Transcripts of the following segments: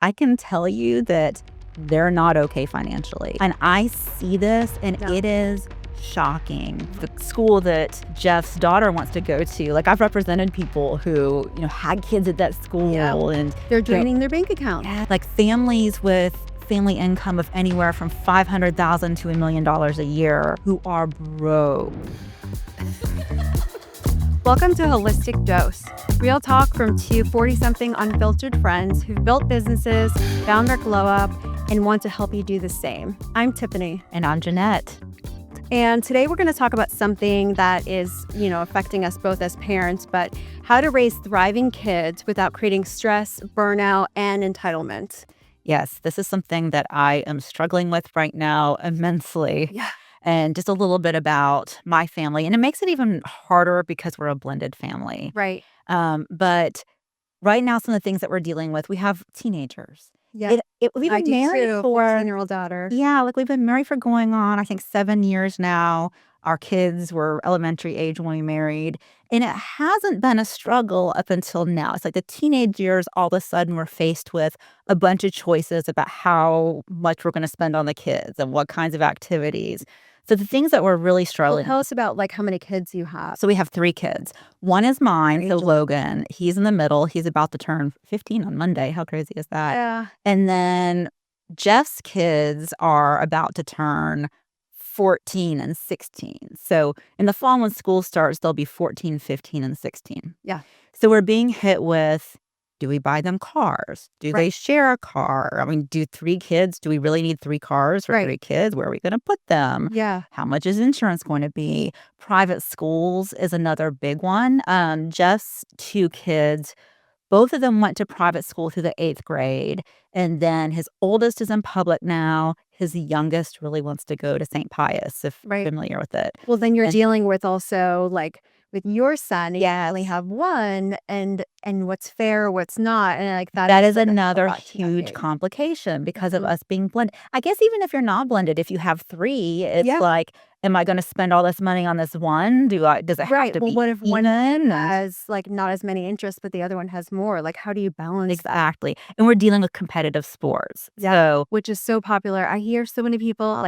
I can tell you that they're not okay financially. And I see this, and No. it is shocking. The school that Jeff's daughter wants to go to, like, I've represented people who, had kids at that school, and They're draining their bank account. like families with family income of anywhere from $500,000 to $1 million a year who are broke. Welcome to Holistic Dose, real talk from two 40-something unfiltered friends who've built businesses, found their glow up, and want to help you do the same. I'm Tiffany. And I'm Jeanette. And today we're going to talk about something that is, affecting us both as parents, but how to raise thriving kids without creating stress, burnout, and entitlement. Yes, this is something that I am struggling with right now immensely. Yeah. And just a little bit about my family. And it makes it even harder because we're a blended family. Right. But right now, some of the things that we're dealing with, we have teenagers. Yeah. We've I been do married too. for 14-year-old daughter. Yeah, like we've been married for going on, I think 7 years now. Our kids were elementary age when we married, and it hasn't been a struggle up until now. It's like the teenage years, all of a sudden, we're faced with a bunch of choices about how much we're going to spend on the kids and what kinds of activities. So the things that we're really Well, struggling. tell us about how many kids you have. So we have 3 kids. One is mine, so Angel. Logan. He's in the middle. He's about to turn 15 on Monday. How crazy is that? Yeah. And then Jeff's kids are about to turn 14 and 16. So in the fall when school starts, they'll be 14, 15, and 16. Yeah. So we're being hit with, do we buy them cars? Do they share a car? I mean, do 3 kids, do we really need 3 cars for 3 kids? Where are we going to put them? Yeah. How much is insurance going to be? Private schools is another big one. Jeff's 2 kids, both of them went to private school through the 8th grade. And then his oldest is in public now. His youngest really wants to go to St. Pius, if you're familiar with it. Well, then you're dealing with also with your son. Yeah, You only have one, and what's fair, what's not, and that is another huge complication because of us being blended. I guess even if you're not blended, if you have 3, it's like, am I going to spend all this money on this one? Does it have to be what if one even? has not as many interests, but the other one has more? How do you balance Exactly. And we're dealing with competitive sports. So, which is so popular. I hear so many people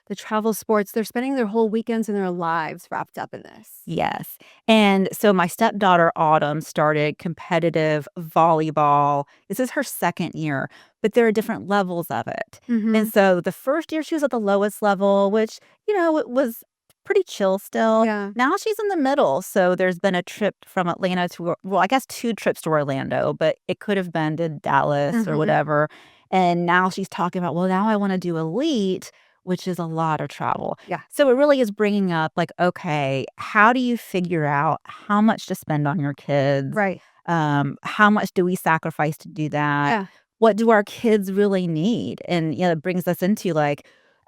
the travel sports, they're spending their whole weekends and their lives wrapped up in this. yes. And so my stepdaughter, Autumn, started competitive volleyball. This is her 2nd year, but there are different levels of it. And so the first year she was at the lowest level, which, it was pretty chill still. Yeah. Now she's in the middle. So there's been a trip from Atlanta to, I guess 2 trips to Orlando, but it could have been to Dallas or whatever. And now she's talking about, well, now I want to do elite, which is a lot of travel. Yeah. So it really is bringing up okay, how do you figure out how much to spend on your kids? Right. How much do we sacrifice to do that? Yeah. What do our kids really need? And, it brings us into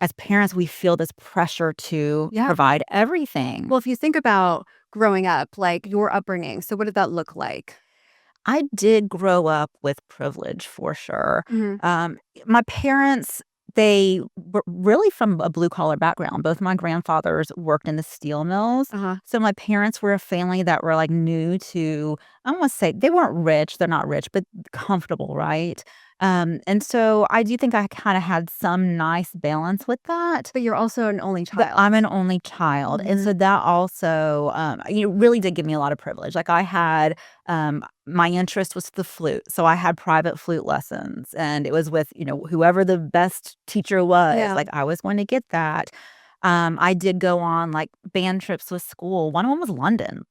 as parents, we feel this pressure to provide everything. Well, if you think about growing up, your upbringing, so what did that look like? I did grow up with privilege for sure. My parents, they were really from a blue-collar background. Both my grandfathers worked in the steel mills. So my parents were a family that were new to, I don't want to say, they weren't rich. They're not rich, but comfortable, right? And so I do think I kind of had some nice balance with that. But you're also an only child. But I'm an only child. And so that also, really did give me a lot of privilege. I had, my interest was the flute. So I had private flute lessons, and it was with, whoever the best teacher was. Yeah. I was going to get that. I did go on band trips with school. One of them was London.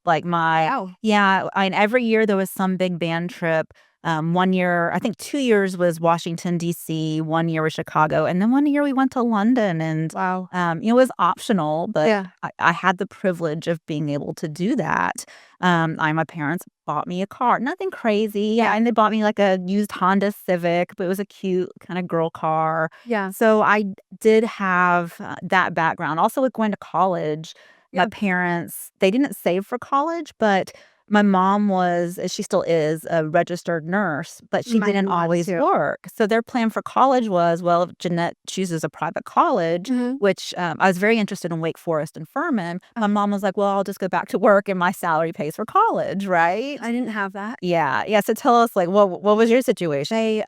Yeah. Every year there was some big band trip. 1 year, I think 2 years was Washington, D.C., 1 year was Chicago, and then 1 year we went to London. And, wow. It was optional, but Yeah. I had the privilege of being able to do that. My parents bought me a car, nothing crazy. Yeah. And they bought me a used Honda Civic, but it was a cute kind of girl car. Yeah. So I did have that background. Also with going to college, my parents, they didn't save for college, but My mom was, she still is, a registered nurse, but she My didn't mom always too. work. So their plan for college was, well, if Jeanette chooses a private college, Mhm. which I was very interested in Wake Forest and Furman. My mom was like, well, I'll just go back to work and my salary pays for college, right? I didn't have that. Yeah. Yeah. So tell us, like, what was your situation?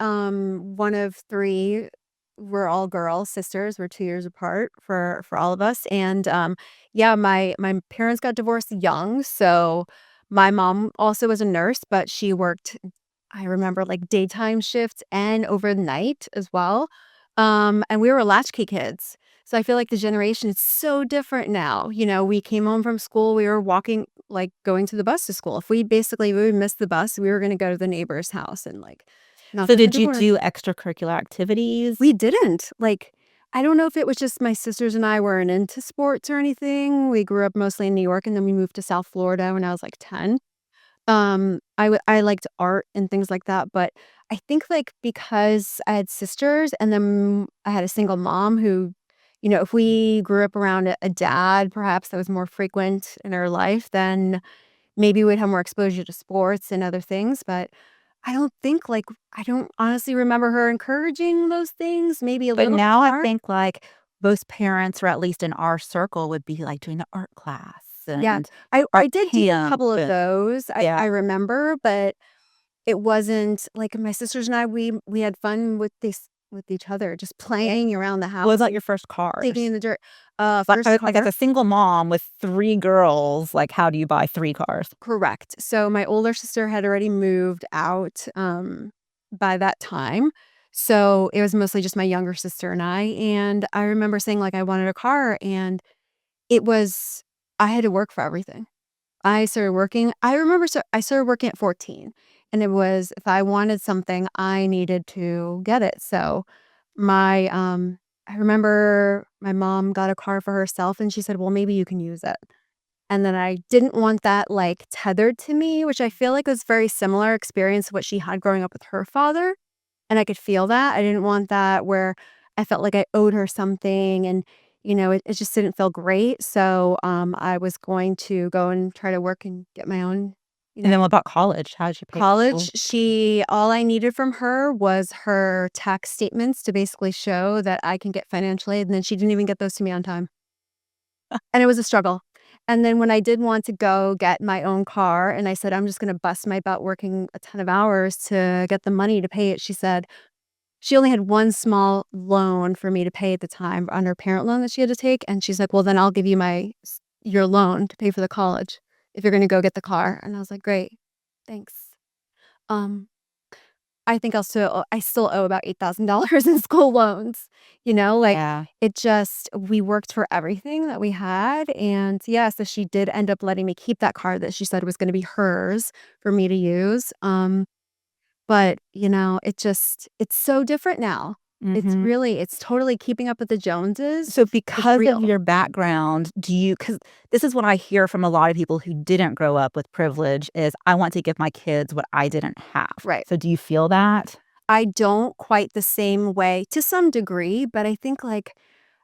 One of 3, we're all girls, sisters, we're 2 years apart for all of us, and, yeah, my parents got divorced young, so my mom also was a nurse, but she worked, I remember, like, daytime shifts and overnight as well, and we were latchkey kids, so I feel like the generation is so different now. We came home from school, we were walking, like, going to the bus to school. If we would miss the bus, we were gonna go to the neighbor's house and, like, knock So on the did you door. do extracurricular activities? We didn't. Like, I don't know if it was just my sisters and I weren't into sports or anything. We grew up mostly in New York, and then we moved to South Florida when I was, like, 10. I liked art and things like that, but I think, like, because I had sisters and then I had a single mom who, if we grew up around a dad, perhaps that was more frequent in her life, then maybe we'd have more exposure to sports and other things, but I don't honestly remember her encouraging those things, maybe a But little now I part. think, like, most parents, or at least in our circle, would be, like, doing the art class Yeah. and I art did do a camp couple of and those, I yeah. remember, but it wasn't like my sisters and I, we had fun with each other, just playing around the What house about and your first digging cars? in the dirt. Like First like, as car. a single mom with 3 girls, like, how do you buy 3 cars? Correct. So my older sister had already moved out, by that time. So it was mostly just my younger sister and I remember saying, like, I wanted a car, and it was I had to work for everything. I remember I started working at 14, and it was if I wanted something, I needed to get it. So my, I remember my mom got a car for herself, and she said, "Well, maybe you can use it." And then I didn't want that, like, tethered to me, which I feel like was very similar experience to what she had growing up with her father, and I could feel that. I didn't want that where I felt like I owed her something, and, it just didn't feel great, so, I was going to go and try to work and get my own, you And know then what about college? How did you pay for college. school? She All I needed from her was her tax statements to basically show that I can get financial aid, and then she didn't even get those to me on time. And it was a struggle. And then when I did want to go get my own car and I said, "I'm just gonna bust my butt working a ton of hours to get the money to pay it," she said she only had one small loan for me to pay at the time on her parent loan that she had to take, and she's like, "Well, then I'll give you your loan to pay for the college if you're gonna go get the car." And I was like, "Great. Thanks." Um I still owe about $8,000 in school loans, like, Yeah. it just we worked for everything that we had, and, yeah, so she did end up letting me keep that car that she said was gonna be hers for me to use, but, it's so different now. Mhm. It's totally keeping up with the Joneses So is because of real. your background, do you? Because this is what I hear from a lot of people who didn't grow up with privilege is, "I want to give my kids what I didn't have." Right. So do you feel that? I don't quite the same way to some degree, but I think, like,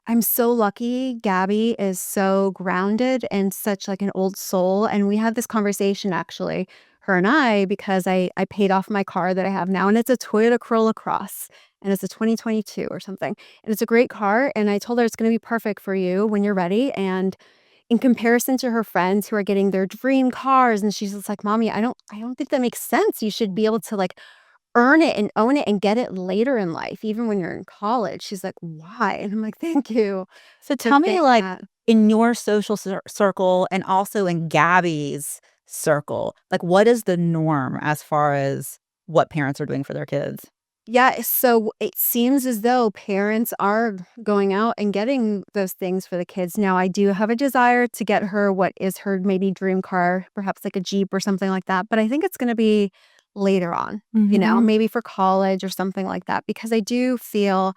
I'm so lucky Gabby is so grounded and such, like, an old soul, and we had this conversation actually, her and I, because I paid off my car that I have now, and it's a Toyota Corolla Cross, and it's a 2022 or something, and it's a great car, and I told her, "It's gonna be perfect for you when you're ready," and in comparison to her friends who are getting their dream cars, and she's just like, "Mommy, I don't think that makes sense. You should be able to, like, earn it and own it and get it later in life, even when you're in college." She's like, "Why?" And I'm like, "Thank you So for tell me, saying like, that." in your social circle and also in Gabby's circle, like, what is the norm as far as what parents are doing for their kids? Yeah, so it seems as though parents are going out and getting those things for the kids. Now, I do have a desire to get her what is her maybe dream car, perhaps like a Jeep or something like that, but I think it's gonna be later on, Mhm. maybe for college or something like that, because I do feel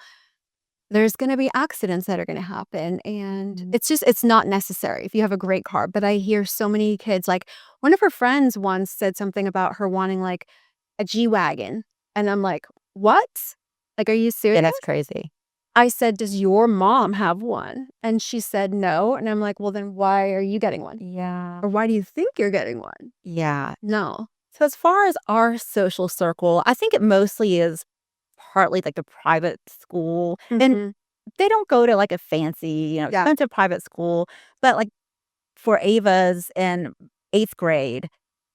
there's gonna be accidents that are gonna happen, and Mm. it's not necessary if you have a great car, but I hear so many kids like, one of her friends once said something about her wanting, like, a G-Wagon, and I'm like, "What? Like, are you serious?" Yeah, that's crazy. I said, "Does your mom have one?" And she said, "No." And I'm like, "Well, then why are you getting one? Yeah. Or why do you think you're getting one?" Yeah. No. So as far as our social circle, I think it mostly is partly like the private school, and Mhm. they don't go to like a fancy, Yeah. expensive private school, but like for Ava's in 8th grade,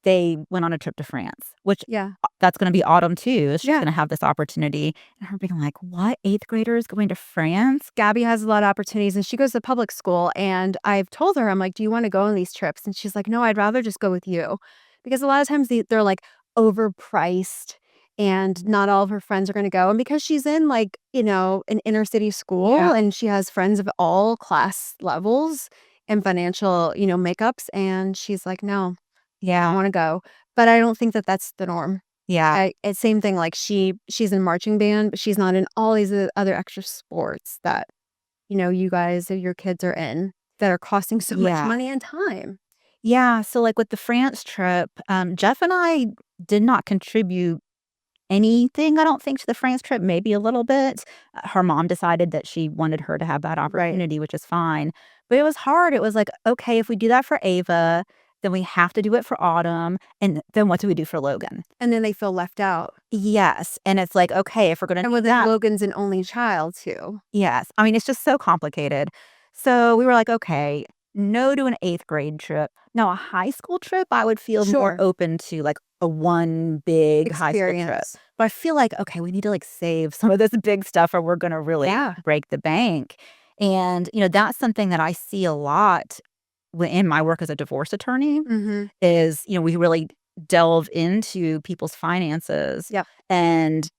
they went on a trip to France, which Yeah. that's gonna be autumn too. She's Yeah. gonna have this opportunity, and her being like, "What? 8th graders going to France?" Gabby has a lot of opportunities and she goes to public school. And I've told her, I'm like, "Do you want to go on these trips?" And she's like, "No, I'd rather just go with you." Because a lot of times they're like overpriced and not all of her friends are going to go. And because she's in like, an inner city Yeah. school and she has friends of all class levels and financial, makeups. And she's like, "No, I Yeah. want to go." But I don't think that that's the norm. Yeah. It's same thing, like, she's in marching band, but she's not in all these other extra sports that, you guys or your kids are in that are costing so much Yeah. money and time. Yeah, so, like, with the France trip, Jeff and I did not contribute anything, I don't think, to the France trip, maybe a little bit. Her mom decided that she wanted her to have that Right. opportunity, which is fine. But it was hard. It was like, okay, if we do that for Ava, then we have to do it for Autumn, and then what do we do for Logan? And then they feel left out. Yes, and it's like, okay, if we're gonna And do with that. Logan's an only child too. Yes. I mean, it's just so complicated. So we were like, okay, no to an 8th grade trip. Now, a high school trip, I would feel more Sure. open to like a one big high school trip. Experience. But I feel like, okay, we need to like save some of this big stuff or we're going to really Yeah. break the bank. And, that's something that I see a lot in my work as a divorce attorney Mhm. is, we really delve into people's finances. Yep. And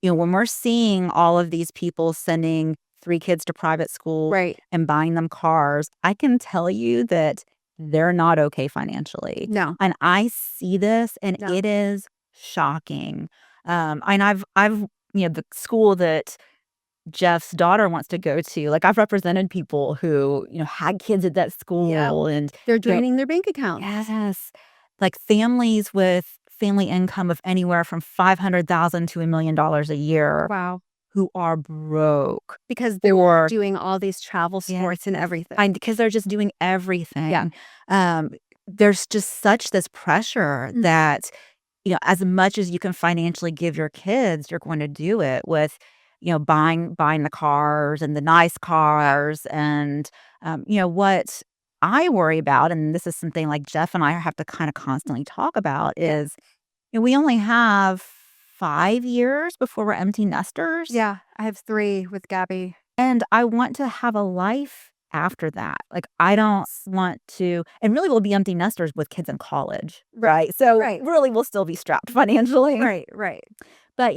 when we're seeing all of these people sending 3 kids to private school Right. and buying them cars, I can tell you that they're not okay financially. No. And I see this, and No. it is shocking. And I've the school that Jeff's daughter wants to go to, like, I've represented people who, had kids at that Yeah. school and, They're you know draining their bank accounts. yes, like, families with family income of anywhere from 500,000 to $1,000,000 a year Wow. who are broke Because they're or doing all these travel yes, sports and everything. because they're just doing Yeah. everything. Um, there's just such this pressure Mm. that, as much as you can financially give your kids, you're going to do it with, buying the cars and the nice cars and, what I worry about, and this is something like Jeff and I have to kinda constantly talk about Yeah. is, we only have 5 years before we're empty nesters. Yeah. I have 3 with Gabby. And I want to have a life after that. Like, I don't want to and really we'll be empty nesters with kids in college, Right. right? So, Right. really, we'll still be strapped financially. Right. Right. But,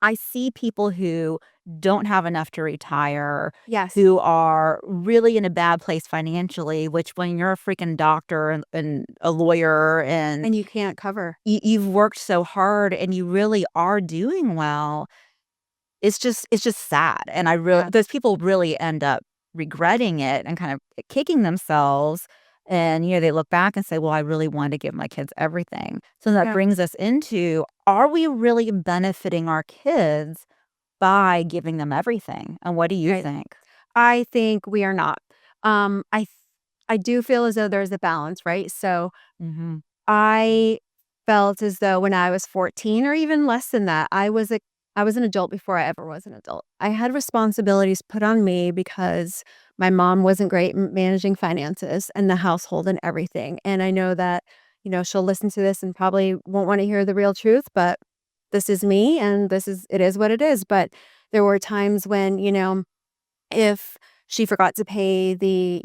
I see people who don't have enough to retire, Yes. who are really in a bad place financially, which when you're a freaking doctor and a lawyer and And you can't cover. you've worked so hard and you really are doing well, it's just sad, and I really Yeah. those people really end up regretting it and kind of kicking themselves, and, they look back and say, "Well, I really wanted to give my kids everything." So that Yeah. brings us into, are we really benefiting our kids by giving them everything? And what do you Right. think? I think we are not. I do feel as though there's a balance, right? So Mhm. I felt as though when I was 14 or even less than that, I was an adult before I ever was an adult. I had responsibilities put on me because my mom wasn't great managing finances and the household and everything. And I know that, she'll listen to this and probably won't want to hear the real truth, but this is me and it is what it is. But there were times when, if she forgot to pay the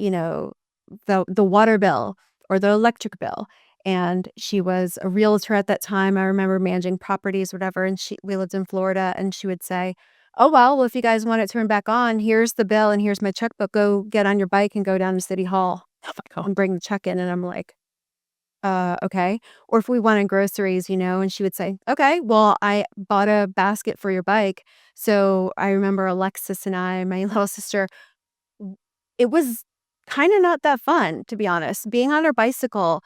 water bill or the electric bill, and she was a realtor at that time. I remember managing properties, whatever, and we lived in Florida, and she would say, "Oh, well, if you guys want it turned back on, here's the bill and here's my checkbook. Go get on your bike and go down to City Hall Oh my god. and bring the check in." And I'm like, okay." Or if we wanted groceries, and she would say, "Okay, well, I bought a basket for your bike." So I remember Alexis and I, my little sister, w it was kinda not that fun, to be honest, being on her bicycle,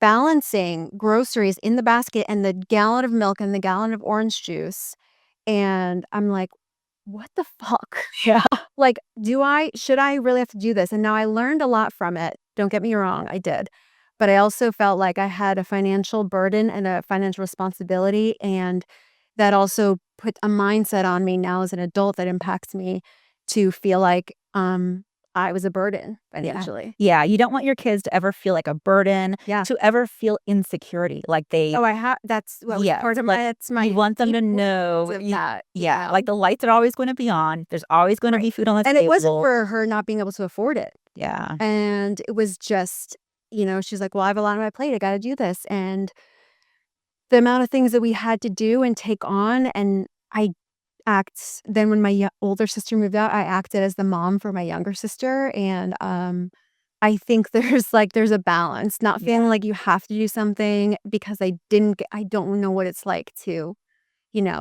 balancing groceries in the basket and the gallon of milk and the gallon of orange juice, and I'm like, what the fuck? Yeah. Like, should I really have to do this? And now I learned a lot from it. Don't get me wrong, I did. But I also felt like I had a financial burden and a financial responsibility. And that also put a mindset on me now as an adult that impacts me to feel like I was a burden Yeah. financially. Yeah, you don't want your kids to ever feel like a burden, Yeah. to ever feel insecurity, like they Oh, that's what was yes, part of like, it's you my want them deep to roots know of you that. yeah, Yeah. like, the lights are always gonna be on, there's always gonna Right. be food on the And it wasn't table. for her not being able to afford it. Yeah. And it was just, she's like, "Well, I have a lot on my plate. I gotta do this." And the amount of things that we had to do and take on, and I then when my older sister moved out, I acted as the mom for my younger sister, and, I think there's a balance, not Yeah. feeling like you have to do something because I don't know what it's like to,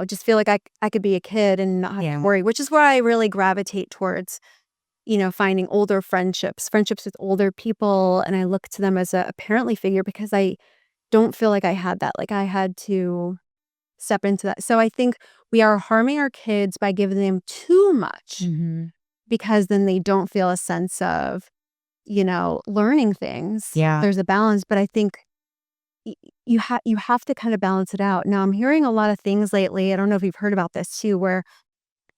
just feel like I could be a kid and not have to Yeah. worry, which is where I really gravitate towards, finding older friendships with older people, and I look to them as a parently figure because I don't feel like I had that, like, I had to step into that. So I think we are harming our kids by giving them too much Mhm. because then they don't feel a sense of, learning things. Yeah. There's a balance, but I think you have to kind of balance it out. Now I'm hearing a lot of things lately. I don't know if you've heard about this too, where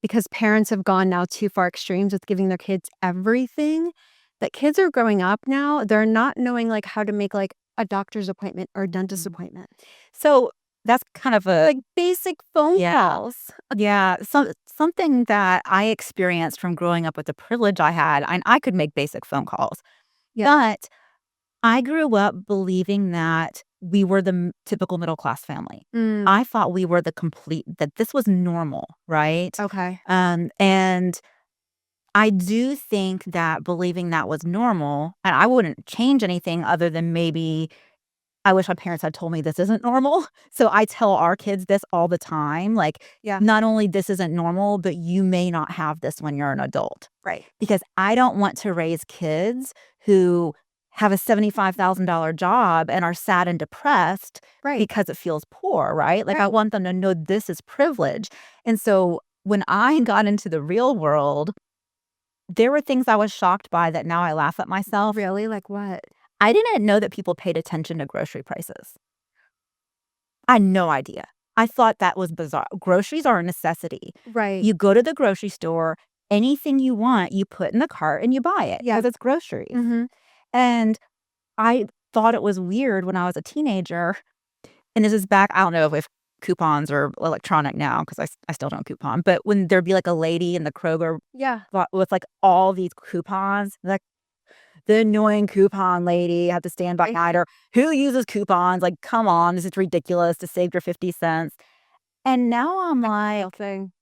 because parents have gone now too far extremes with giving their kids everything, that kids are growing up now, they're not knowing like how to make like a doctor's appointment or a dentist Mhm. appointment. So, that's kind of a Like basic phone yeah. calls. Yeah, something that I experienced from growing up with the privilege I had, and I could make basic phone calls, Yeah. but I grew up believing that we were the typical middle class family. Mm, I thought we were that this was normal, right? okay. And I do think that believing that was normal, and I wouldn't change anything other than maybe I wish my parents had told me this isn't normal. So I tell our kids this all the time, like, Yeah. not only this isn't normal, but you may not have this when you're an adult. Right. Because I don't want to raise kids who have a $75,000 job and are sad and depressed Right. because it feels poor, right? Like, I Right. want them to know this is privilege. And so when I got into the real world, there were things I was shocked by that now I laugh at myself. Really? Like what? I didn't know that people paid attention to grocery prices. I had no idea. I thought that was bizarre. Groceries are a necessity. Right. You go to the grocery store, anything you want, you put in the cart and you buy it Yeah. because it's groceries. Mhm. And I thought it was weird when I was a teenager. And this is back, I don't know if coupons are electronic now because I still don't coupon. But when there'd be like a lady in the Kroger Yeah. with like all these coupons, like the annoying coupon lady had to stand Right. behind her. Who uses coupons? Like, come on, this is ridiculous to save your 50 cents. And now I'm like, Real thing.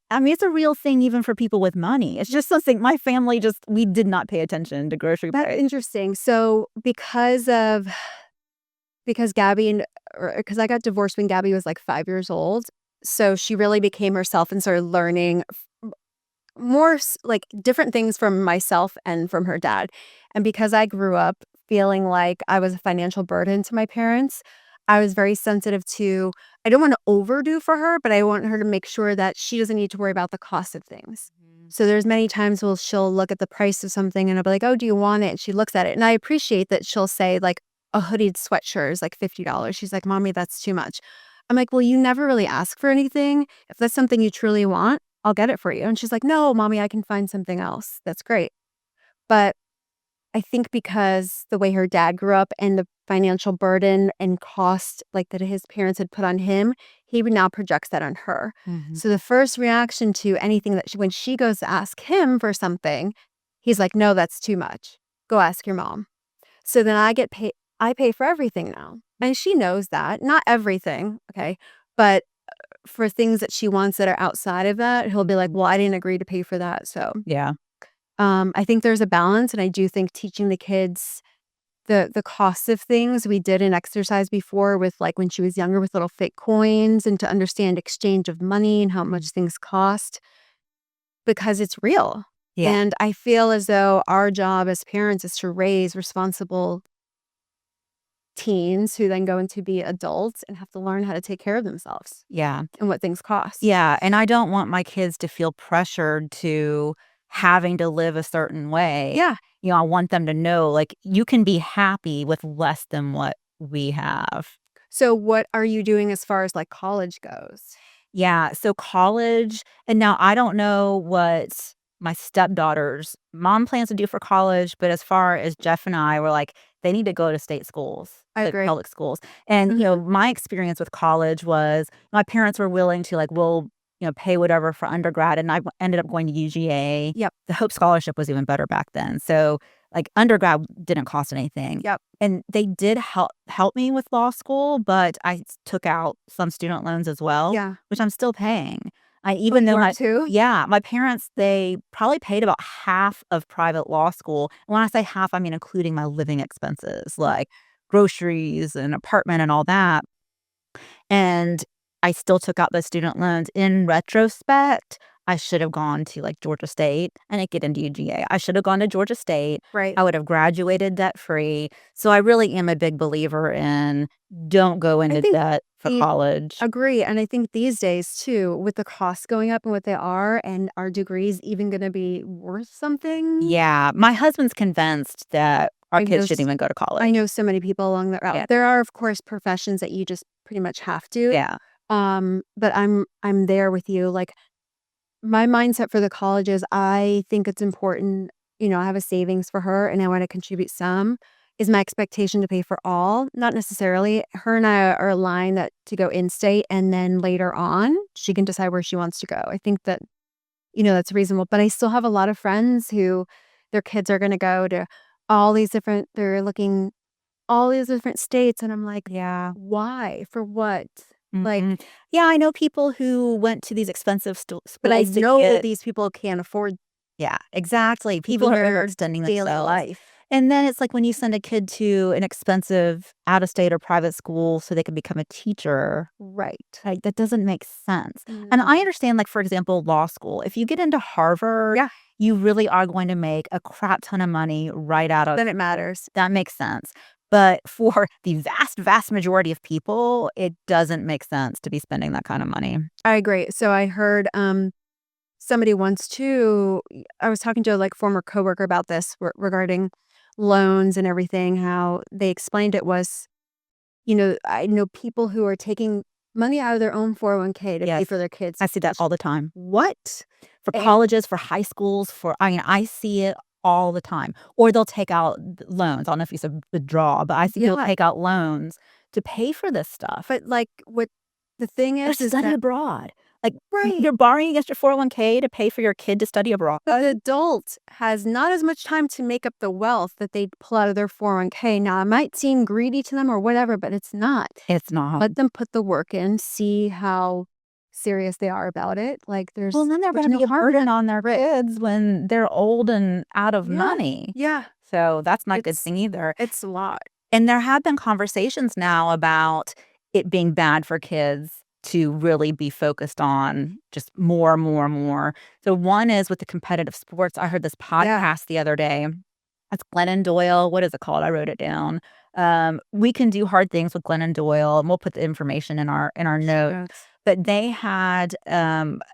I mean, it's a real thing even for people with money. It's just something my family we did not pay attention to grocery That's price. interesting. So because because I got divorced when Gabby was like 5 years old, so she really became herself and started learning more like different things from myself and from her dad. And because I grew up feeling like I was a financial burden to my parents, I was very sensitive to, I don't want to overdo for her, but I want her to make sure that she doesn't need to worry about the cost of things. Mhm. So there's many times where she'll look at the price of something and I'll be like, "Oh, do you want it?" And she looks at it. And I appreciate that she'll say like a hooded sweatshirt is like $50. She's like, "Mommy, that's too much." I'm like, "Well, you never really ask for anything. If that's something you truly want, I'll get it for you." And she's like, "No, mommy, I can find something else." That's great. But I think because the way her dad grew up and the financial burden and cost like that his parents had put on him, he now projects that on her. Mhm. So the first reaction to anything that when she goes to ask him for something, he's like, "No, that's too much. Go ask your mom." So then I pay for everything now. And she knows that. Not everything, okay? But for things that she wants that are outside of that, he'll be like, "Well, I didn't agree to pay for that." So, Yeah. I think there's a balance, and I do think teaching the kids the cost of things. We did an exercise before with, like, when she was younger with little fake coins and to understand exchange of money and how much things cost because it's real. Yeah. And I feel as though our job as parents is to raise responsible teens who then go into be adults and have to learn how to take care of themselves Yeah. and what things cost. Yeah, and I don't want my kids to feel pressured to having to live a certain way. Yeah. I want them to know, like, you can be happy with less than what we have. So what are you doing as far as, like, college goes? Yeah, so college and now I don't know what my stepdaughter's mom plans to do for college, but as far as Jeff and I were like, they need to go to state schools, I like agree. public schools. And, Mhm. my experience with college was my parents were willing to like, we'll, pay whatever for undergrad. And ended up going to UGA. Yep. The Hope Scholarship was even better back then. So like undergrad didn't cost anything. Yep. And they did help me with law school, but took out some student loans as well, Yeah. which I'm still paying. I Oh, even you though are my too? yeah, my parents, they probably paid about half of private law school. And when I say half, I mean including my living expenses, like groceries and apartment and all that. And I still took out those student loans. In retrospect, I should have gone to, like, Georgia State. I didn't get into UGA. I should have gone to Georgia State. Right. I would have graduated debt-free. So I really am a big believer in don't go I into think debt for the college. agree, and I think these days too, with the costs going up and what they are, and our degrees even gonna be worth something, Yeah, my husband's convinced that our I kids know shouldn't s even go to I college. know so many people along that route. Yeah, There are, of course, professions that you just pretty much have to, yeah, but I'm there with you, like, my mindset for the college is I think it's important, I have a savings for her and I wanna contribute some. Is my expectation to pay for all? Not necessarily. Her and I are aligned that to go in-state and then later on, she can decide where she wants to go. I think that, that's reasonable, but I still have a lot of friends who their kids are gonna go to they're looking all these different states, and I'm like, yeah. "Why? For what?" Like, Mhm. Yeah, I know people who went to these expensive but I schools to know that get these people can't afford yeah, exactly. People even are their overextending daily themselves. life. And then it's like when you send a kid to an expensive out of state or private school so they can become a teacher, Right. like that doesn't make sense. And No. I understand, like, for example, law school. If you get into Harvard, Yeah, you really are going to make a crap ton of money right out of then it matters. that makes sense. But for the vast, vast majority of people, it doesn't make sense to be spending that kind of money. I agree. So I heard, somebody once too I was talking to, a, like, former coworker about this regarding loans and everything, how they explained it was, I know people who are taking money out of their own 401k to pay Yes, for their kids' I see that all the time. What? For Eh colleges, for high schools, I mean, I see it all the time. Or they'll take out loans. I don't know if you said withdraw, but I see people yeah, take out loans to pay for this stuff. but, like, what the thing Or is study that abroad. Like, right. you're borrowing against your 401k to pay for your kid to study abroad? An adult has not as much time to make up the wealth that they pull out of their 401k. Now, it might seem greedy to them or whatever, but it's not. It's not. Let them put the work in, see how serious they are about it. Like, Well, there's then they're there's gonna no be a harm in burden it. on their kids when they're old and out of Yeah. money. Yeah. So, that's not a good It's thing either. it's a lot. And there have been conversations now about it being bad for kids to really be focused on just more, more, more. So one is with the competitive sports. I heard this Yeah. podcast the other day. It's Glennon Doyle. What is it called? I wrote it down. We can do hard things with Glennon Doyle, and we'll put the information in our notes. Yes. But they had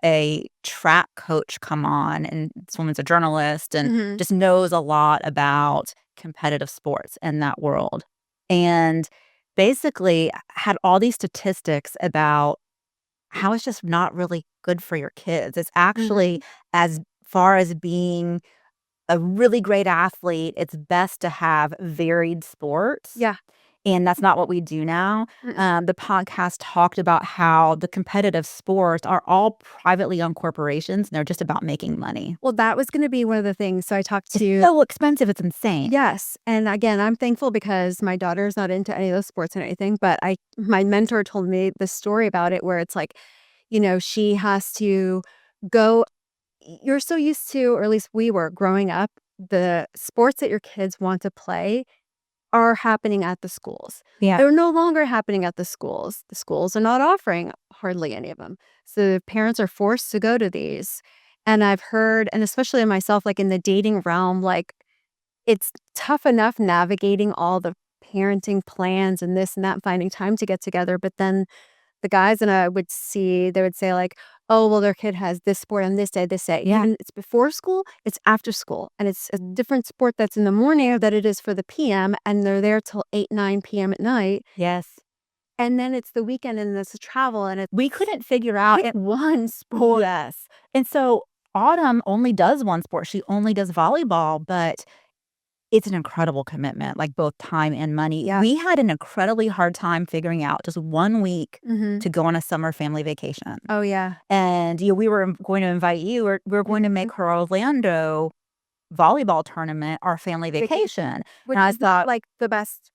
a track coach come on, and this woman's a journalist and Mhm. just knows a lot about competitive sports in that world. And basically had all these statistics about how it's just not really good for your kids. It's Mhm. actually as far as being a really great athlete, it's best to have varied sports, Yeah. and that's not what we do now. Mm-mm. The podcast talked about how the competitive sports are all privately owned corporations, and they're just about making money. Well, that was gonna be one of the things. So I talked It's to so expensive, it's insane. yes, and again, I'm thankful because my daughter's not into any of those sports and anything, but I my mentor told me the story about it where it's like, she has to go you're so used to, or at least we were growing up, the sports that your kids want to play are happening at the schools. Yeah. They're no longer happening at the schools. The schools are not offering hardly any of them. So parents are forced to go to these. And I've heard, and especially in myself, like in the dating realm, like it's tough enough navigating all the parenting plans and this and that, finding time to get together. But then the guys and I they would say like, oh, well, their kid has this sport on this day, this day. Yeah. Even it's before school, it's after school. And it's a different sport that's in the morning that it is for the PM. And they're there till 8, 9 PM at night. Yes. And then it's the weekend and it's a travel and We couldn't figure out pick one sport. Yes. And so Autumn only does one sport. She only does volleyball, but it's an incredible commitment, like both time and money. Yeah. We had an incredibly hard time figuring out just 1 week Mhm. to go on a summer family vacation. Oh, yeah. And, we were going to invite you, or we were going to make her Orlando volleyball tournament our family vacation. Which And I is not thought, like the best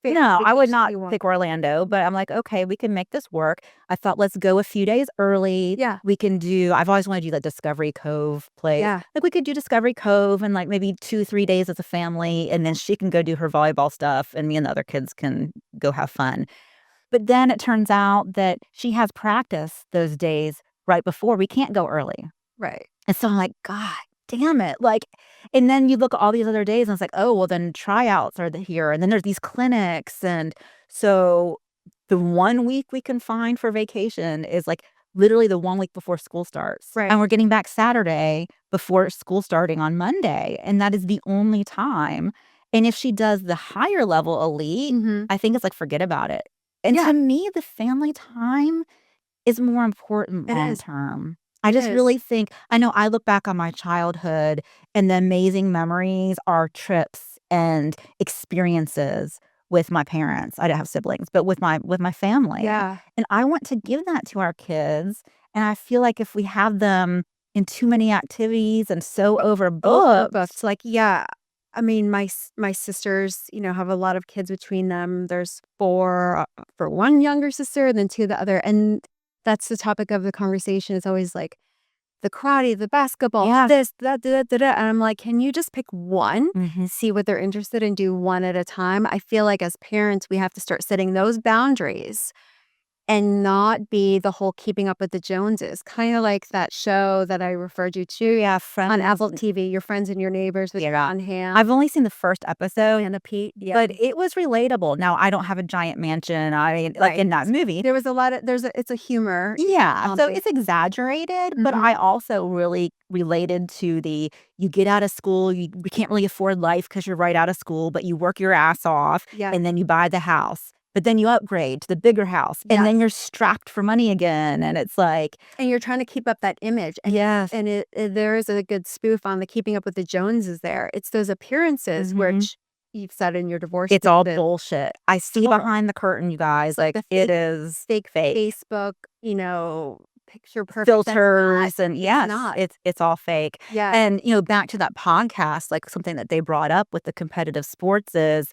no, I would vacation not you want. pick Orlando, but I'm like, "Okay, we can make this work." I thought, "Let's go a few days early." Yeah. We can do I've always wanted to do the Discovery Cove place. Yeah. Like, we could do Discovery Cove and, like, maybe 2, 3 days as a family, and then she can go do her volleyball stuff, and me and the other kids can go have fun. But then it turns out that she has practice those days right before. We can't go early. Right. And so I'm like, "God damn it." Like, and then you look at all these other days and it's like, "Oh, well, then tryouts are here, and then there's these clinics." And so the 1 week we can find for vacation is, like, literally the 1 week before school starts. Right. And we're getting back Saturday before school starting on Monday, and that is the only time. And if she does the higher level elite, Mhm. I think it's like, forget about it. And Yeah. to me, the family time is more important It long is. term. I It just is. really think I know I look back on my childhood, and the amazing memories are trips and experiences with my parents. I don't have siblings, but with my family. Yeah. And I want to give that to our kids, and I feel like if we have them in too many activities and so overbooked. Overbooked, like, yeah. I mean, my sisters, have a lot of kids between them. There's 4, for one younger sister and then 2 the other, and that's the topic of the conversation. It's always, like, the karate, the basketball, Yeah. this, that, da, da, da, and I'm like, "Can you just pick one? Mhm. See what they're interested in, do one at a time?" I feel like as parents, we have to start setting those boundaries and not be the whole Keeping Up with the Joneses, kinda like that show that I referred you to. Yeah, On friends. Apple TV, Your Friends and Your Neighbors with Yeah. John Hamm I've only seen the first episode, and Pete. Yeah. but it was relatable. Now, I don't have a giant mansion, I mean, like in that movie. There was a lot of it's a humor. Yeah, so Thing. it's exaggerated, but Mhm. I also really related to you get out of school, you can't really afford life because 'cause you're right out of school, but you work your ass off, Yeah. and then you buy the house, but then you upgrade to the bigger house, and then Yes. you're strapped for money again, and it's like. And you're trying to keep up that image, Yes. and there is a good spoof on the Keeping Up with the Joneses there. It's those appearances Mhm. which you've said in your divorce It's all the bullshit. I see total behind the curtain, you guys, like, the it fake is fake fake. Facebook, picture perfect. That's Filters not and it's yes, not. it's all fake. Yeah. And, back to that podcast, like, something that they brought up with the competitive sports is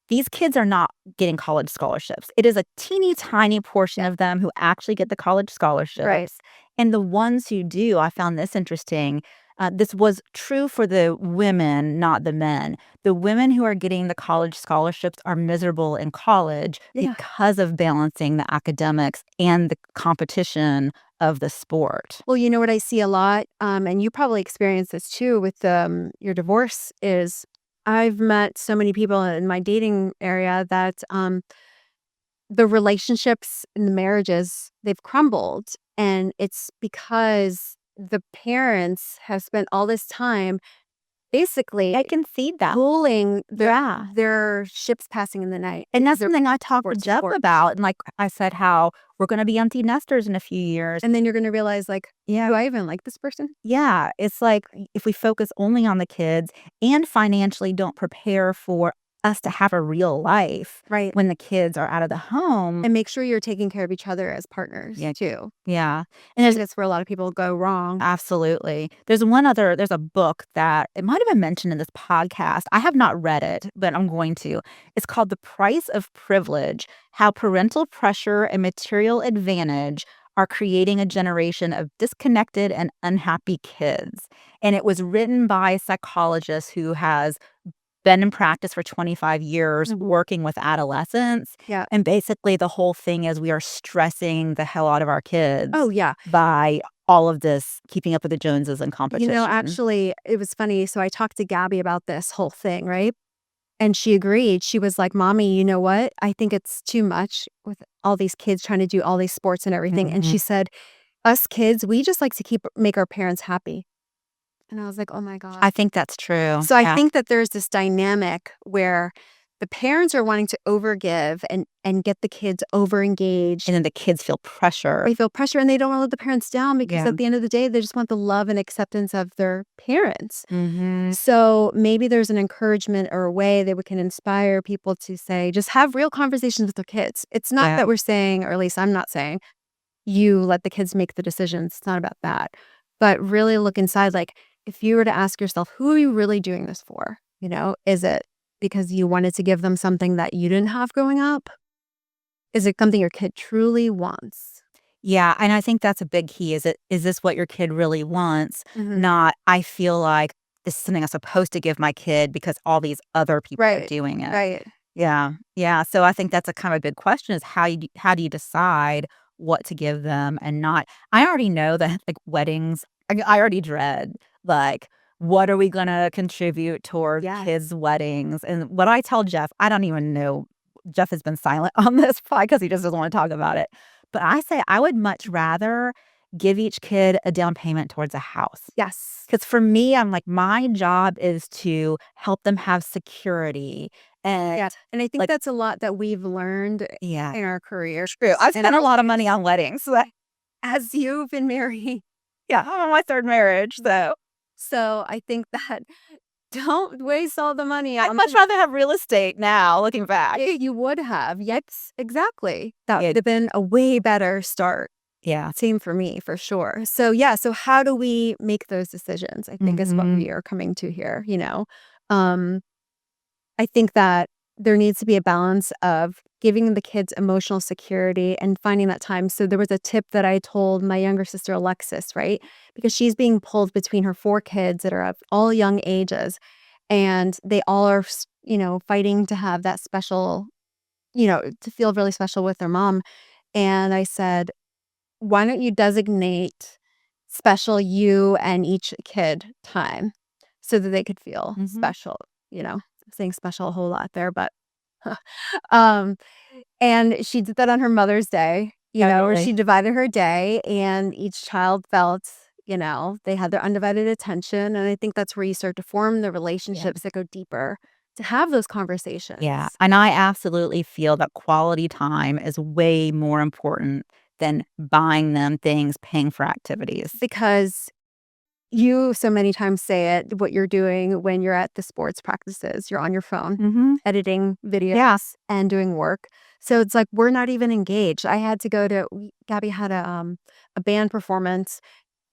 these kids are not getting college scholarships. It is a teeny tiny portion of them who actually get the college scholarships. Right. And the ones who do, I found this interesting. This was true for the women, not the men. The women who are getting the college scholarships are miserable in college Yeah. because of balancing the academics and the competition of the sport. Well, you know what I see a lot, and you probably experience this too with your divorce is I've met so many people in my dating area that the relationships and the marriages, they've crumbled. And it's because the parents have spent all this time basically I can see that. pulling Yeah. their ships passing in the night. And that's Their something I talked to sports Jeff sport. about, and, like, I said how we're gonna be empty nesters in a few years. And then you're gonna realize, like, Yeah. do I even like this person? Yeah, it's like, if we focus only on the kids and financially don't prepare for us to have a real life Right. when the kids are out of the home. And make sure you're taking care of each other as partners Yeah. too. Yeah, and there's That's where a lot of people go wrong. absolutely. There's a book that it might have been mentioned in this podcast. I have not read it, but I'm going to. It's called The Price of Privilege: How Parental Pressure and Material Advantage Are Creating a Generation of Disconnected and Unhappy Kids. And it was written by a psychologist who has been in practice for 25 years working with adolescents. Yeah. And basically the whole thing is we are stressing the hell out of our kids. Oh, yeah. By all of this keeping up with the Joneses and competition. Actually, it was funny. So I talked to Gabby about this whole thing, right? And she agreed. She was like, "Mommy, you know what? I think it's too much with all these kids trying to do all these sports and everything." And Mhm. she said, "Us kids, we just like to make our parents happy." And I was like, "Oh my god." I think that's true. So I Yeah. think that there's this dynamic where the parents are wanting to overgive and get the kids overengaged. And then the kids feel pressure. They feel pressure and they don't wanna let the parents down because Yeah. at the end of the day, they just want the love and acceptance of their parents. Mhm. So maybe there's an encouragement or a way that we can inspire people to say, just have real conversations with their kids. It's not Yeah. that we're saying, or at least I'm not saying, you let the kids make the decisions. It's not about that. But really look inside, like, if you were to ask yourself, who are you really doing this for? You know, is it because you wanted to give them something that you didn't have growing up? Is it something your kid truly wants? Yeah, and I think that's a big key. Is this what your kid really wants? Mhm. Not, I feel like this is something I'm supposed to give my kid because all these other people are Right. doing it. Right. Yeah. Yeah. So I think that's a kind of a big question is how do you decide what to give them and not. I already know that like weddings, I already dread like what are we gonna contribute toward Yes. kids' weddings? And what I tell Jeff, I don't even know. Jeff has been silent on this probably because he just doesn't want to talk about it. But I say I would much rather give each kid a down payment towards a house. Yes. Because for me, I'm like, my job is to help them have security and Yeah, and I think like, that's a lot that we've learned yeah, in our careers true. I've and spent a lot of money on weddings. So as you've been married. yeah, I'm on my third marriage. So So I think that don't waste all the money I'd on much rather have real estate now, looking back. yeah, you would have. Yes, exactly. That Yeah. would have been a way better start. Yeah. Same for me, for sure. So yeah, so how do we make those decisions? I think is what Hmm. we are coming to here, you know. Um I think that there needs to be a balance of giving the kids emotional security and finding that time. So there was a tip that I told my younger sister Alexis, right? Because she's being pulled between her four kids that are of all young ages and they all are, fighting to have that special, to feel really special with their mom. And I said, why don't you designate special you and each kid time so that they could feel Hmm. special, saying special a whole lot there, but um, and she did that on her Mother's Day, Oh, where really? she divided her day and each child felt, they had their undivided attention. And I think that's where you start to form the Yeah. relationships that go deeper to have those Yeah. conversations. And I absolutely feel that quality time is way more important than buying them things, paying for activities. Because you so many times say it, what you're doing when you're at the sports practices, you're on your phone, Hmm. editing videos Yeah. and doing work. So it's like we're not even engaged. I had to go to Gabby had a band performance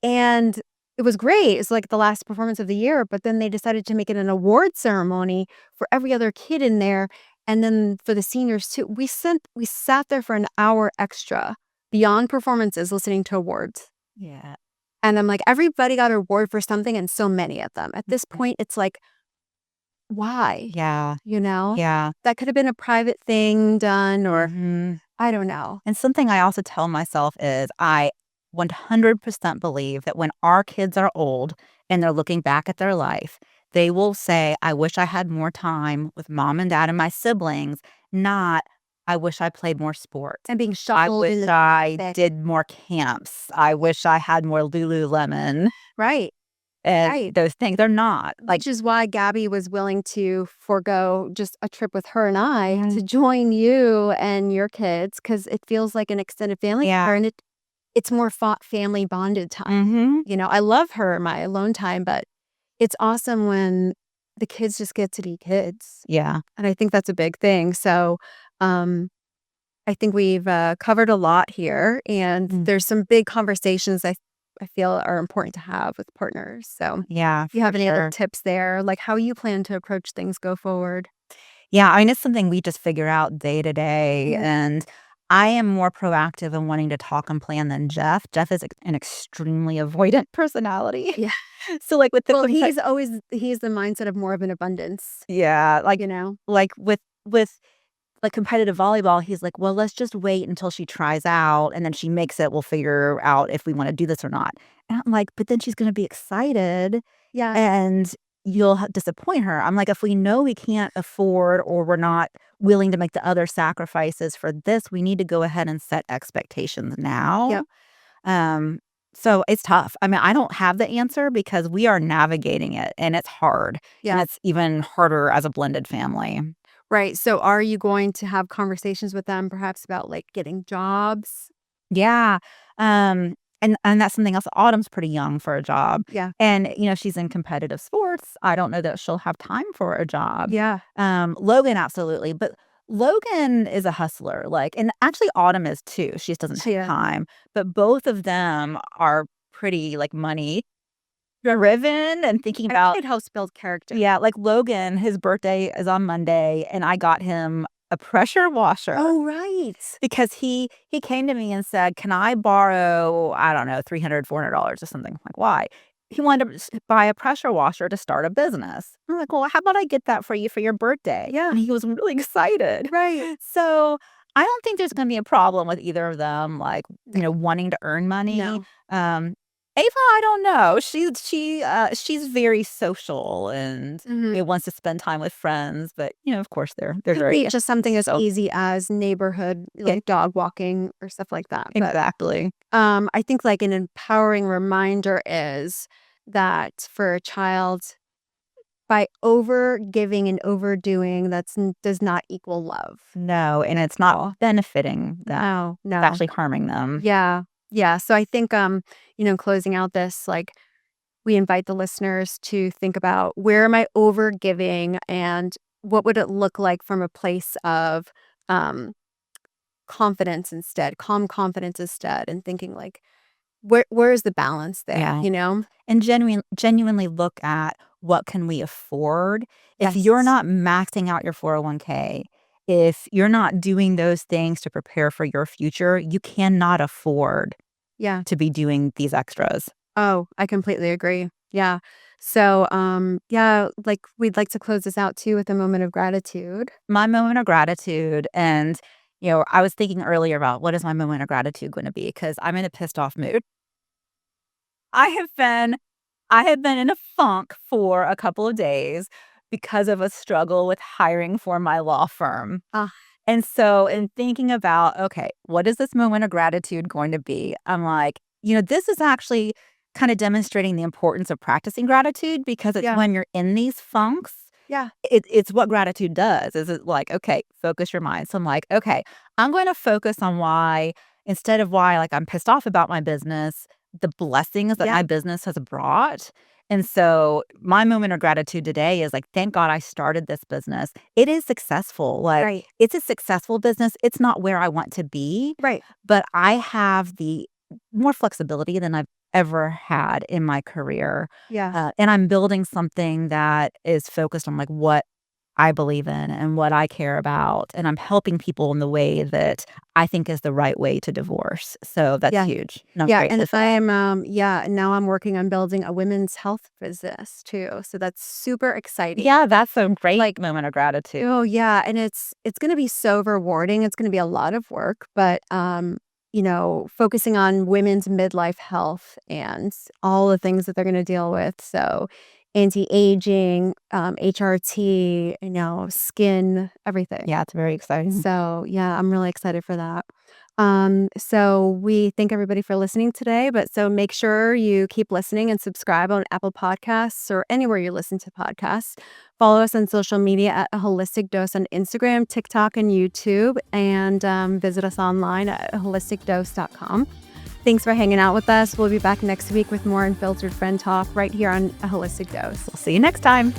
and it was great. It's like the last performance of the year, but then they decided to make it an award ceremony for every other kid in there. And then for the seniors too. We sat there for an hour extra beyond performances listening to awards. Yeah. And I'm like, everybody got a reward for something and so many of them. At this Mhm. point, it's like, why? Yeah. You know? Yeah. That could have been a private thing done or Mhm. I don't know. And something I also tell myself is I 100% believe that when our kids are old and they're looking back at their life, they will say, I wish I had more time with mom and dad and my siblings, not, I wish I played more sports. And being I shuffled wish in the I back. did more camps. I wish I had more Lululemon Right. and Right. those things. They're not like, Which is why Gabby was willing to forego just a trip with her and I mhm, to join you and your kids because it feels like an extended family yeah. care and it's more family bonded time. Hmm. I love her, my alone time, but it's awesome when the kids just get to be kids. Yeah. And I think that's a big thing. So, um, I think we've covered a lot here, and Mm, there's some big conversations I feel are important to have with partners. So, yeah, if you for have any other sure. tips there, like how you plan to approach things go forward? Yeah, I mean, it's something we just figure out day to day, Mhm. and I am more proactive in wanting to talk and plan than Jeff. Jeff is an extremely avoidant personality. Yeah. So, like, with the Well, he's the mindset of more of an abundance. yeah, You know. like, with, like, competitive volleyball, he's like, "Well, let's just wait until she tries out, and then she makes it, we'll figure out if we wanna do this or not." And I'm like, "But then she's gonna be excited, Yeah. and you'll disappoint her. I'm like, if we know we can't afford or we're not willing to make the other sacrifices for this, we need to go ahead and set expectations now. Yep. Um, so it's tough. I mean, I don't have the answer because we are navigating it and it's hard. And Yeah. it's even harder as a blended family. Right. So are you going to have conversations with them perhaps about like getting jobs? Yeah. And that's something else. Autumn's pretty young for a job. Yeah. And, she's in competitive sports. I don't know that she'll have time for a job. Yeah. Logan, absolutely. But Logan is a hustler. And actually Autumn is too. She just doesn't have Yeah. time. But both of them are pretty money driven and thinking I about think it helps build character. yeah, Logan, his birthday is on Monday, and I got him a pressure washer Oh, right. because he came to me and said, "Can I borrow, I don't know, $300, $400 or something?" I'm like, "Why?" He wanted to buy a pressure washer to start a business. I'm like, "Well, how about I get that for you for your birthday?" Yeah. And he was really excited. Right. So, I don't think there's gonna be a problem with either of them, wanting to earn money. No. Ava, I don't know. She's very social and Mhm. wants to spend time with friends, but, of course, they're Could be very just something as so easy as neighborhood, yeah, like dog walking or stuff like that. But exactly. I think like an empowering reminder is that for a child, by over giving and overdoing, does not equal love. No, and it's Oh, not benefiting them. no, It's no. actually harming them. Yeah. Yeah. So I think closing out this, like we invite the listeners to think about where am I over giving and what would it look like from a place of um confidence instead, calm confidence instead, and thinking like where is the balance there, Yeah. you know? And genuinely look at what can we afford. If you're Yes. not maxing out your 401k, if you're not doing those things to prepare for your future, you cannot afford Yeah. to be doing these extras. Oh, I completely agree. Yeah. So, yeah, like we'd like to close this out too with a moment of gratitude. My moment of gratitude and, I was thinking earlier about what is my moment of gratitude gonna be because 'cause I'm in a pissed off mood. I have been I have been in a funk for a couple of days because of a struggle with hiring for my law firm. Ah, And so in thinking about, okay, what is this moment of gratitude going to be? I'm like, this is actually kind of demonstrating the importance of practicing gratitude because it's yeah. when you're in these funks, Yeah. it's what gratitude does. Is it like, okay, focus your mind. So I'm like, okay, I'm going to focus on why, instead of why, I'm pissed off about my business, the blessings that Yeah. my business has brought. And so my moment of gratitude today is thank God I started this business. It is successful. Right. It's a successful business. It's not where I want to be, Right. but I have the more flexibility than I've ever had in my career. Yeah. And I'm building something that is focused on what I believe in and what I care about. And I'm helping people in the way that I think is the right way to divorce. So that's Yeah. huge. And I'm Yeah, grateful and for that. yeah, and now I'm working on building a women's health business too, so that's super exciting. Yeah, that's a great Like, moment of gratitude. oh, yeah, and it's gonna be so rewarding, it's gonna be a lot of work, but, focusing on women's midlife health and all the things that they're gonna deal with, so anti-aging, HRT, skin, everything. Yeah, it's very exciting. So, yeah, I'm really excited for that. So we thank everybody for listening today, but so make sure you keep listening and subscribe on Apple Podcasts or anywhere you listen to podcasts. Follow us on social media at A Holistic Dose on Instagram, TikTok, and YouTube, and visit us online at holisticdose.com. Thanks for hanging out with us. We'll be back next week with more Unfiltered Friend Talk right here on A Holistic Dose. We'll see you next time.